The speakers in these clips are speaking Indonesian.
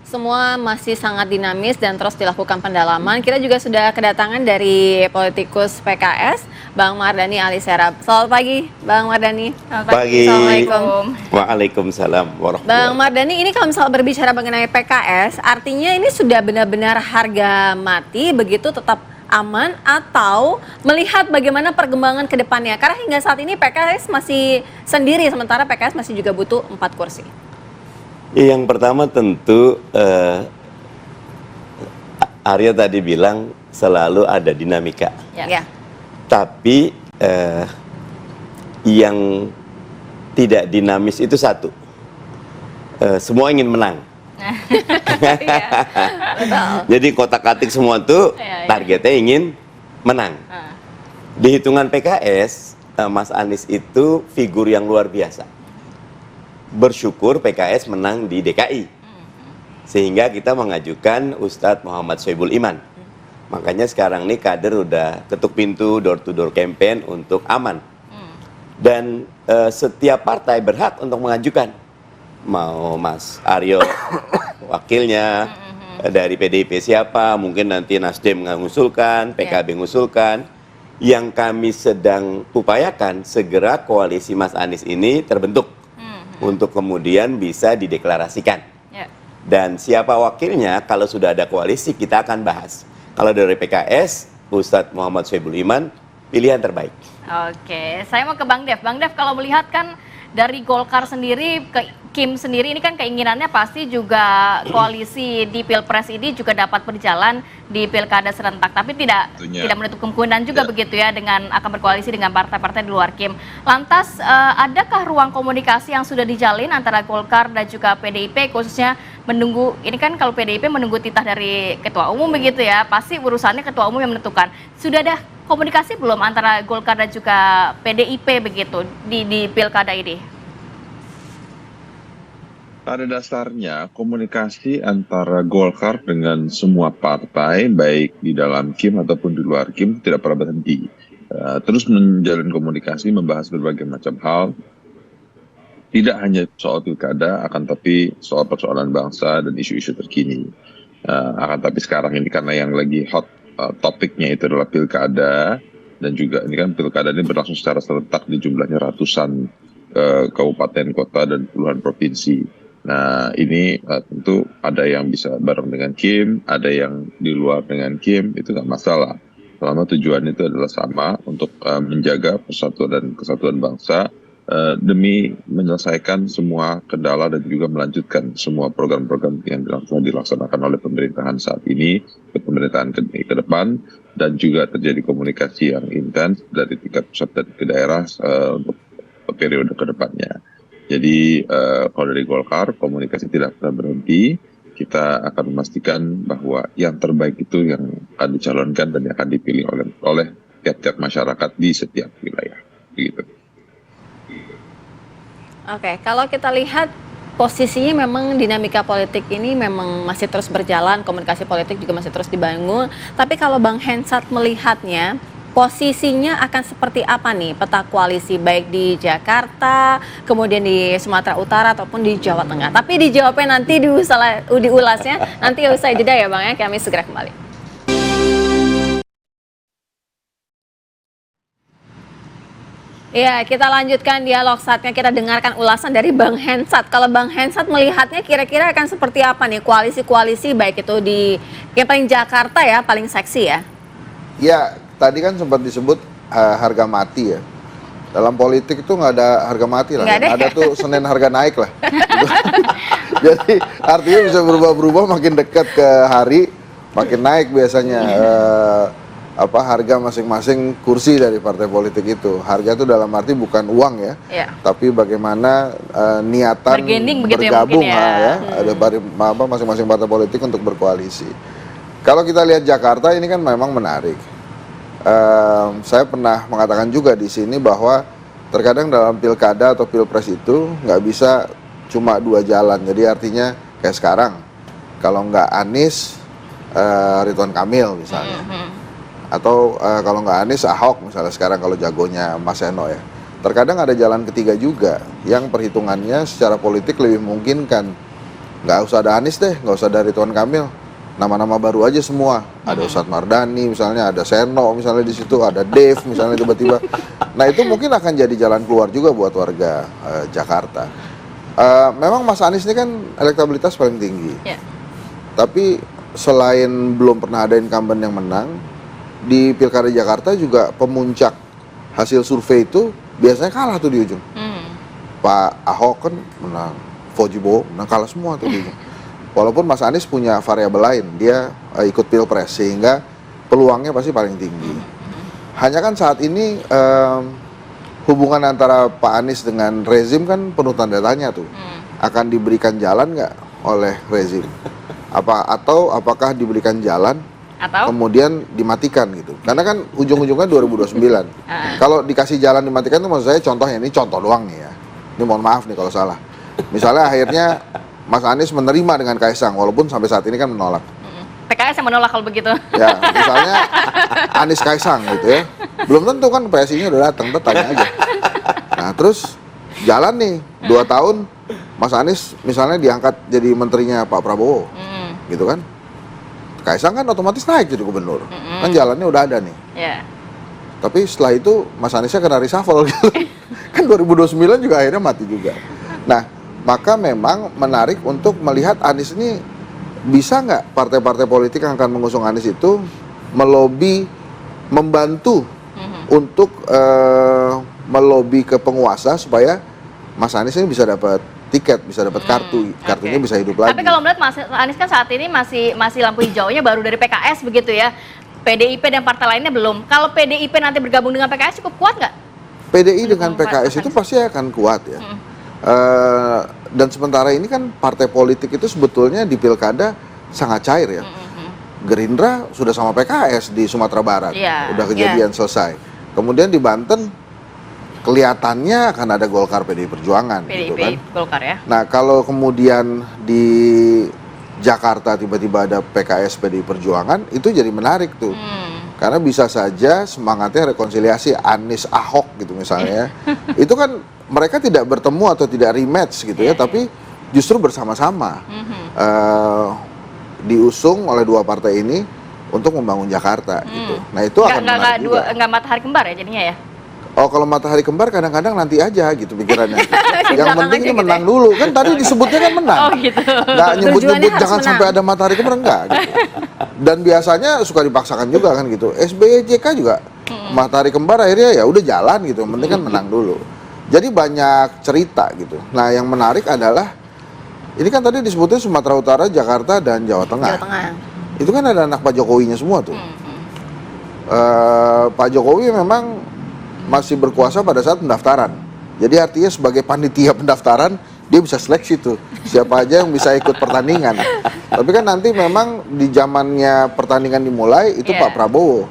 Semua masih sangat dinamis dan terus dilakukan pendalaman. Kita juga sudah kedatangan dari politikus PKS, Bang Mardhani Alisera. Selamat pagi, Bang Mardhani. Selamat pagi. Assalamualaikum. Waalaikumsalam warahmatullahi Bang Mardhani, ini kalau misalnya berbicara mengenai PKS, artinya ini sudah benar-benar harga mati, begitu tetap aman, atau melihat bagaimana perkembangan ke depannya? Karena hingga saat ini PKS masih sendiri, sementara PKS masih juga butuh 4 kursi. Yang pertama tentu Arya tadi bilang selalu ada dinamika. Ya. Tapi yang tidak dinamis itu satu. Semua ingin menang. Jadi kotak-katik semua tuh targetnya ingin menang. Di hitungan PKS, Mas Anies itu figur yang luar biasa. Bersyukur PKS menang di DKI, sehingga kita mengajukan Ustadz Muhammad Soebul Iman. Makanya sekarang ini kader udah ketuk pintu, door to door campaign untuk aman. Dan setiap partai berhak untuk mengajukan. Mau Mas Aryo wakilnya, dari PDIP siapa, mungkin nanti Nasdem mengusulkan, PKB mengusulkan. Yang kami sedang upayakan segera koalisi Mas Anies ini terbentuk untuk kemudian bisa dideklarasikan. Dan siapa wakilnya, kalau sudah ada koalisi kita akan bahas. Kalau dari PKS, Ustadz Muhammad Soebul Iman, pilihan terbaik. Oke, saya mau ke Bang Dev. Bang Dev, kalau melihat kan dari Golkar sendiri, ke Kim sendiri ini kan keinginannya pasti juga koalisi di Pilpres ini juga dapat berjalan di Pilkada serentak, tapi tidak menutup kemungkinan juga begitu ya dengan akan berkoalisi dengan partai-partai di luar Kim. Lantas adakah ruang komunikasi yang sudah dijalin antara Golkar dan juga PDIP, khususnya menunggu, ini kan kalau PDIP menunggu titah dari ketua umum begitu ya, pasti urusannya ketua umum yang menentukan. Sudah ada komunikasi belum antara Golkar dan juga PDIP begitu di Pilkada ini? Pada dasarnya komunikasi antara Golkar dengan semua partai, baik di dalam Kim ataupun di luar Kim, tidak pernah berhenti. Terus menjalin komunikasi, membahas berbagai macam hal, tidak hanya soal pilkada, akan tapi soal persoalan bangsa dan isu-isu terkini. Akan tapi sekarang ini karena yang lagi hot topiknya itu adalah pilkada, dan juga ini kan pilkada ini berlangsung secara serentak di jumlahnya ratusan kabupaten, kota, dan puluhan provinsi. Nah ini tentu ada yang bisa bareng dengan Kim, ada yang di luar dengan Kim, itu nggak masalah. Selama tujuan itu adalah sama untuk menjaga persatuan dan kesatuan bangsa demi menyelesaikan semua kendala dan juga melanjutkan semua program-program yang dilaksanakan oleh pemerintahan saat ini ke pemerintahan ke depan, dan juga terjadi komunikasi yang intens dari tingkat pusat dan ke daerah untuk periode ke depannya. Jadi kalau dari Golkar, komunikasi tidak pernah berhenti. Kita akan memastikan bahwa yang terbaik itu yang akan dicalonkan dan yang akan dipilih oleh tiap-tiap masyarakat di setiap wilayah. Begitu. Oke, kalau kita lihat posisinya memang dinamika politik ini memang masih terus berjalan, komunikasi politik juga masih terus dibangun. Tapi kalau Bang Hensat melihatnya, posisinya akan seperti apa nih peta koalisi baik di Jakarta, kemudian di Sumatera Utara ataupun di Jawa Tengah. Tapi dijawabnya nanti diulasnya nanti usai jeda ya Bang ya, kami segera kembali. Ya, kita lanjutkan dialog saatnya kita dengarkan ulasan dari Bang Hensat. Kalau Bang Hensat melihatnya kira-kira akan seperti apa nih koalisi-koalisi baik itu di yang paling Jakarta ya, paling seksi ya? Ya, tadi kan sempat disebut harga mati ya. Dalam politik itu nggak ada harga mati lah. Ada tuh Senin harga naik lah. Jadi artinya bisa berubah-berubah, makin dekat ke hari makin naik biasanya harga masing-masing kursi dari partai politik itu. Harga itu dalam arti bukan uang ya, tapi bagaimana niatan bergabung ya. Ada masing-masing partai politik untuk berkoalisi. Kalau kita lihat Jakarta ini kan memang menarik. Saya pernah mengatakan juga di sini bahwa terkadang dalam pilkada atau pilpres itu nggak bisa cuma dua jalan. Jadi artinya kayak sekarang, kalau nggak Anies, Ridwan Kamil misalnya, atau kalau nggak Anies, Ahok misalnya sekarang kalau jagonya Mas Eno ya. Terkadang ada jalan ketiga juga yang perhitungannya secara politik lebih memungkinkan nggak usah ada Anies deh, nggak usah ada Ridwan Kamil, nama-nama baru aja semua. Ada Ustadz Mardani misalnya, ada Seno misalnya di situ, ada Dev misalnya tiba-tiba. Nah itu mungkin akan jadi jalan keluar juga buat warga Jakarta. Memang Mas Anies ini kan elektabilitas paling tinggi. Yeah. Tapi selain belum pernah ada incumbent yang menang, di Pilkada Jakarta juga pemuncak hasil survei itu biasanya kalah tuh di ujung. Pak Ahok kan menang, Fauji Bowo menang, kalah semua tuh di ujung. Walaupun Mas Anies punya variabel lain, dia ikut Pilpres sehingga peluangnya pasti paling tinggi. Hanya kan saat ini hubungan antara Pak Anies dengan rezim kan penuh tanda tanya tuh. Akan diberikan jalan nggak oleh rezim? Atau apakah diberikan jalan Atau? kemudian dimatikan gitu? Karena kan ujung-ujungnya 2029. Kalau dikasih jalan dimatikan itu maksud saya contohnya, ini contoh doang nih ya. Ini mohon maaf nih kalau salah. Misalnya akhirnya Mas Anies menerima dengan Kaisang walaupun sampai saat ini kan menolak. PKS yang menolak kalau begitu. Ya, misalnya Anies Kaisang gitu ya. Belum tentu kan PSI-nya udah datang, tanya aja. Nah, terus jalan nih 2 tahun Mas Anies misalnya diangkat jadi menterinya Pak Prabowo. Gitu kan. Kaisang kan otomatis naik jadi gubernur. Kan jalannya udah ada nih. Yeah. Tapi setelah itu Mas Aniesnya kena reshuffle gitu. Kan 2029 juga akhirnya mati juga. Nah, maka memang menarik untuk melihat Anies ini bisa nggak partai-partai politik yang akan mengusung Anies itu melobi, membantu untuk melobi ke penguasa supaya Mas Anies ini bisa dapat tiket, bisa dapat kartunya bisa hidup lagi. Tapi kalau melihat Mas Anies kan saat ini masih lampu hijaunya baru dari PKS begitu ya. PDIP dan partai lainnya belum. Kalau PDIP nanti bergabung dengan PKS cukup kuat nggak? PDI dengan PKS itu pasti akan kuat ya. Dan sementara ini kan partai politik itu sebetulnya di pilkada sangat cair ya. Gerindra sudah sama PKS di Sumatera Barat, udah kejadian selesai. Kemudian di Banten kelihatannya akan ada Golkar PDI Perjuangan, gitu kan. Golkar ya. Nah kalau kemudian di Jakarta tiba-tiba ada PKS PDI Perjuangan, itu jadi menarik tuh. Karena bisa saja semangatnya rekonsiliasi Anies Ahok gitu misalnya. Itu kan mereka tidak bertemu atau tidak rematch gitu ya, tapi justru bersama-sama diusung oleh dua partai ini untuk membangun Jakarta gitu. Nah itu akan menarik juga. Nggak matahari kembar ya jadinya ya? Oh kalau matahari kembar kadang-kadang nanti aja gitu pikirannya. Yang penting ini menang dulu. Kan tadi disebutnya kan menang. Oh gitu. Nggak nyebut-nyebut jangan sampai ada matahari kembar, enggak gitu. Dan biasanya suka dipaksakan juga kan gitu. SBY JK juga matahari kembar akhirnya ya udah jalan gitu. Yang penting kan menang dulu. Jadi banyak cerita gitu. Nah yang menarik adalah ini kan tadi disebutnya Sumatera Utara, Jakarta, dan Jawa Tengah. Itu kan ada anak Pak Jokowinya semua tuh. Pak Jokowi memang masih berkuasa pada saat pendaftaran. Jadi artinya sebagai panitia pendaftaran dia bisa seleksi tuh siapa aja yang bisa ikut pertandingan. Tapi kan nanti memang di zamannya pertandingan dimulai itu Pak Prabowo.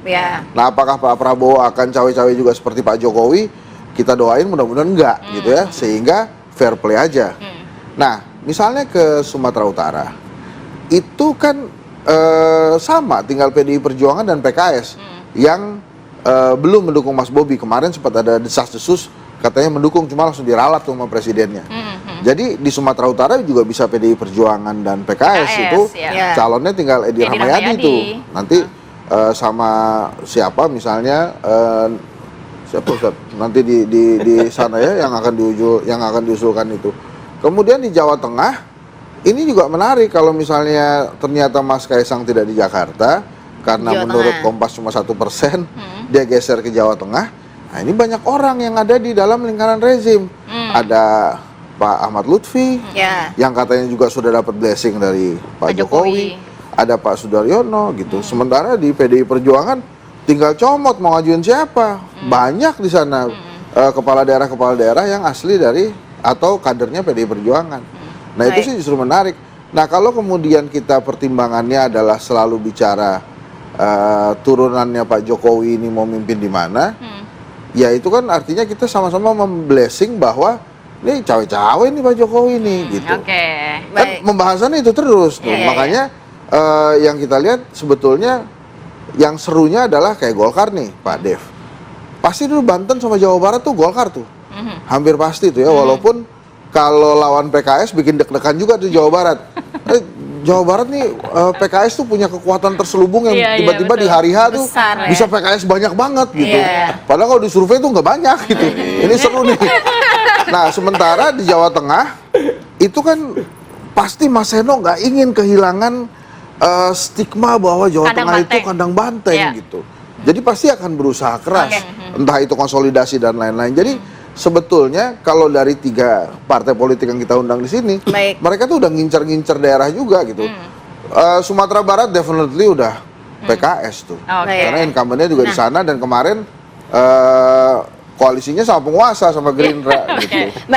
Nah apakah Pak Prabowo akan cawe-cawe juga seperti Pak Jokowi? Kita doain mudah-mudahan enggak gitu ya, sehingga fair play aja. Nah misalnya ke Sumatera Utara itu kan sama, tinggal PDI Perjuangan dan PKS yang belum mendukung Mas Bobi. Kemarin sempat ada desas-desus katanya mendukung, cuma langsung diralat tuh sama presidennya. Jadi di Sumatera Utara juga bisa PDI Perjuangan dan PKS itu calonnya tinggal Edi Rahmayadi tuh. Nanti sama siapa misalnya siapa Ustaz? Nanti di sana ya yang akan diusulkan itu. Kemudian di Jawa Tengah ini juga menarik kalau misalnya ternyata Mas Kaisang tidak di Jakarta karena menurut Kompas cuma 1%, dia geser ke Jawa Tengah. Nah ini banyak orang yang ada di dalam lingkaran rezim. Ada Pak Ahmad Lutfi, yang katanya juga sudah dapat blessing dari Pak Jokowi. Ada Pak Sudaryono gitu. Sementara di PDI Perjuangan tinggal comot mau ngajuin siapa. Banyak di sana kepala daerah yang asli dari atau kadernya PDI Perjuangan. Nah itu sih justru menarik. Nah kalau kemudian kita pertimbangannya adalah selalu bicara turunannya Pak Jokowi ini mau mimpin di mana, ya itu kan artinya kita sama-sama memblessing bahwa ini cawe-cawe nih Pak Jokowi nih gitu. Kan pembahasannya itu terus tuh. Makanya yang kita lihat sebetulnya yang serunya adalah kayak Golkar nih Pak Dev. Pasti dulu Banten sama Jawa Barat tuh Golkar tuh. Hampir pasti tuh ya, walaupun kalau lawan PKS bikin deg-degan juga tuh Jawa Barat. Jawa Barat nih PKS tuh punya kekuatan terselubung yang tiba-tiba di hari H tuh Besar, bisa PKS banyak banget gitu. Iya. Padahal kalau di survei tuh nggak banyak gitu. Ini seru nih. Nah sementara di Jawa Tengah itu kan pasti Mas Seno nggak ingin kehilangan stigma bahwa Jawa Kandang Tengah banteng. itu kandang banteng Iya. gitu. Jadi pasti akan berusaha keras, entah itu konsolidasi dan lain-lain. Jadi sebetulnya kalau dari 3 partai politik yang kita undang di sini, Baik. mereka tuh udah ngincer-ngincer daerah juga gitu. Sumatera Barat definitely udah PKS tuh, Oke. karena incumbent-nya juga di sana dan kemarin koalisinya sama penguasa sama Gerindra gitu.